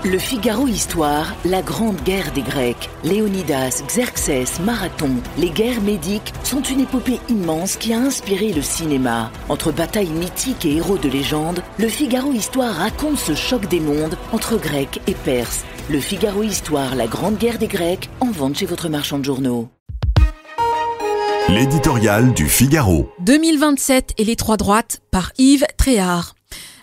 Le Figaro Histoire, la grande guerre des Grecs. Léonidas, Xerxès, Marathon. Les guerres médiques sont une épopée immense qui a inspiré le cinéma. Entre batailles mythiques et héros de légende, le Figaro Histoire raconte ce choc des mondes entre Grecs et Perses. Le Figaro Histoire, la grande guerre des Grecs, en vente chez votre marchand de journaux. L'éditorial du Figaro. 2027 et les trois droites par Yves Tréhard.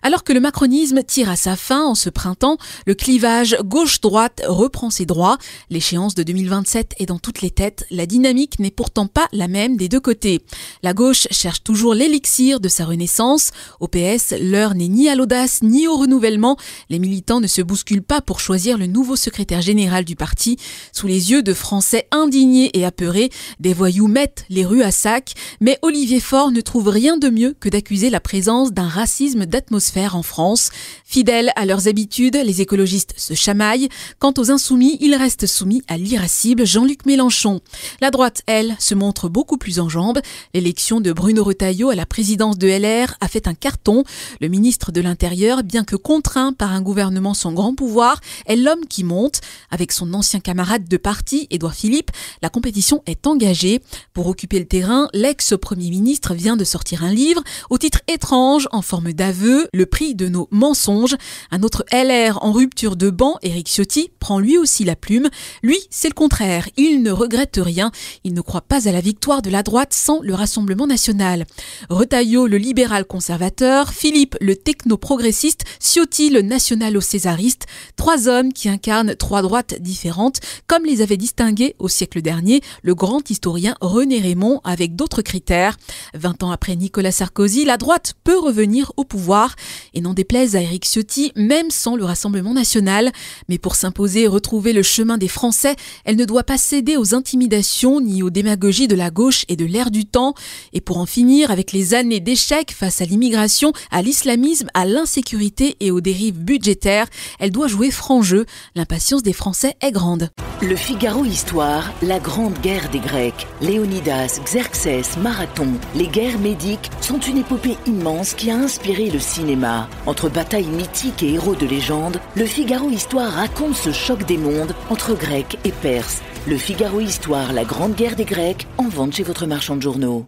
Alors que le macronisme tire à sa fin en ce printemps, le clivage gauche-droite reprend ses droits. L'échéance de 2027 est dans toutes les têtes. La dynamique n'est pourtant pas la même des deux côtés. La gauche cherche toujours l'élixir de sa renaissance. Au PS, l'heure n'est ni à l'audace ni au renouvellement. Les militants ne se bousculent pas pour choisir le nouveau secrétaire général du parti. Sous les yeux de Français indignés et apeurés, des voyous mettent les rues à sac. Mais Olivier Faure ne trouve rien de mieux que d'accuser la présence d'un racisme d'atmosphère en France. Fidèles à leurs habitudes, les écologistes se chamaillent. Quant aux insoumis, ils restent soumis à l'irascible Jean-Luc Mélenchon. La droite, elle, se montre beaucoup plus en jambes. L'élection de Bruno Retailleau à la présidence de LR a fait un carton. Le ministre de l'Intérieur, bien que contraint par un gouvernement sans grand pouvoir, est l'homme qui monte. Avec son ancien camarade de parti, Édouard Philippe, la compétition est engagée. Pour occuper le terrain, l'ex-premier ministre vient de sortir un livre au titre étrange en forme d'aveu, Le prix de nos mensonges. Un autre LR en rupture de banc, Éric Ciotti, prend lui aussi la plume. Lui, c'est le contraire. Il ne regrette rien. Il ne croit pas à la victoire de la droite sans le Rassemblement national. Retailleau, le libéral conservateur, Philippe, le techno-progressiste, Ciotti, le nationalo-césariste. Trois hommes qui incarnent trois droites différentes, comme les avait distingués au siècle dernier le grand historien René Raymond avec d'autres critères. 20 ans après Nicolas Sarkozy, la droite peut revenir au pouvoir. Et n'en déplaise à Éric Ciotti, même sans le Rassemblement national. Mais pour s'imposer et retrouver le chemin des Français, elle ne doit pas céder aux intimidations ni aux démagogies de la gauche et de l'air du temps. Et pour en finir avec les années d'échecs face à l'immigration, à l'islamisme, à l'insécurité et aux dérives budgétaires, elle doit jouer franc jeu. L'impatience des Français est grande. Le Figaro Histoire, la grande guerre des Grecs. Léonidas, Xerxès, Marathon. Les guerres médiques sont une épopée immense qui a inspiré le cinéma. Entre batailles mythiques et héros de légende, le Figaro Histoire raconte ce choc des mondes entre Grecs et Perses. Le Figaro Histoire, la grande guerre des Grecs, en vente chez votre marchand de journaux.